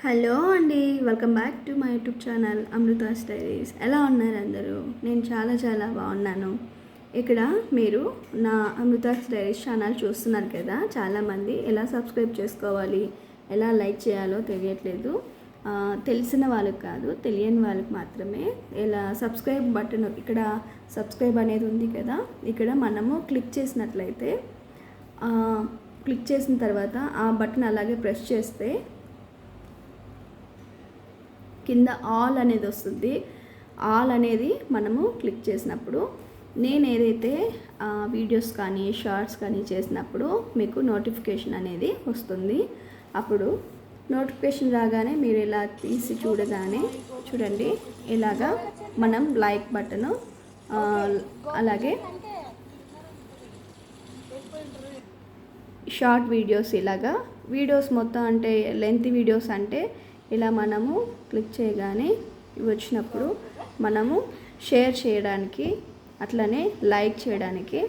Hello అండి, welcome back to my YouTube channel Amrutha's diaries. ఎలా ఉన్నారు అందరూ? నేను చాలా బాగున్నాను. ఇక్కడ మీరు నా అమృతాస్ డైరీస్ ఛానల్ చూస్తున్నారు కదా. చాలామంది ఎలా సబ్స్క్రైబ్ చేసుకోవాలి, ఎలా లైక్ చేయాలో తెలియట్లేదు. తెలిసిన వాళ్ళకి కాదు, తెలియని వాళ్ళకి మాత్రమే. ఇలా సబ్స్క్రైబ్ బటన్, ఇక్కడ సబ్స్క్రైబ్ అనేది ఉంది కదా, ఇక్కడ మనము క్లిక్ చేసినట్లయితే క్లిక్ చేసిన తర్వాత ఆ బటన్ అలాగే ప్రెస్ చేస్తే కింద ఆల్ అనేది వస్తుంది. ఆల్ అనేది మనము క్లిక్ చేసినప్పుడు నేను ఏదైతే వీడియోస్ కానీ షార్ట్స్ కానీ చేసినప్పుడు మీకు నోటిఫికేషన్ అనేది వస్తుంది. అప్పుడు నోటిఫికేషన్ రాగానే మీరు ఇలా తీసి చూడగానే చూడండి, ఇలాగా మనం లైక్ బటను, అలాగే షార్ట్ వీడియోస్, ఇలాగా వీడియోస్ మొత్తం అంటే లెంత్ వీడియోస్ అంటే ఇలా మనము క్లిక్ చేయగానే వచ్చినప్పుడు మనము షేర్ చేయడానికి, అట్లనే లైక్ చేయడానికి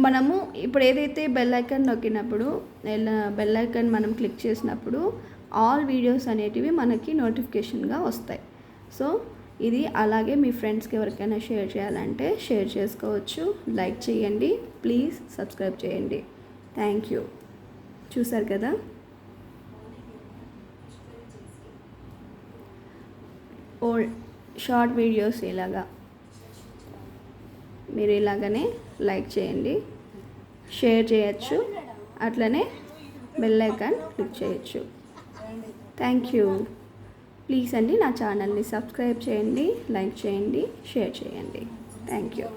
మనము ఇప్పుడు ఏదైతే బెల్ ఐకాన్ నొక్కినప్పుడు బెల్ ఐకాన్ మనం క్లిక్ చేసినప్పుడు ఆల్ వీడియోస్ అనేటివి మనకి నోటిఫికేషన్గా వస్తాయి. సో ఇది అలాగే మీ ఫ్రెండ్స్కి ఎవరికైనా షేర్ చేయాలంటే షేర్ చేసుకోవచ్చు. లైక్ చేయండి, ప్లీజ్ సబ్స్క్రైబ్ చేయండి. Thank you. చూసారు కదా, షార్ట్ వీడియోస్ ఇలాగా మీరు ఇలాగనే లైక్ చేయండి, షేర్ చేయొచ్చు, అట్లనే బెల్ ఐకాన్ క్లిక్ చేయొచ్చు. Thank you. ప్లీజ్ అండి నా ఛానల్ని సబ్స్క్రైబ్ చేయండి, లైక్ చేయండి, షేర్ చేయండి. Thank you.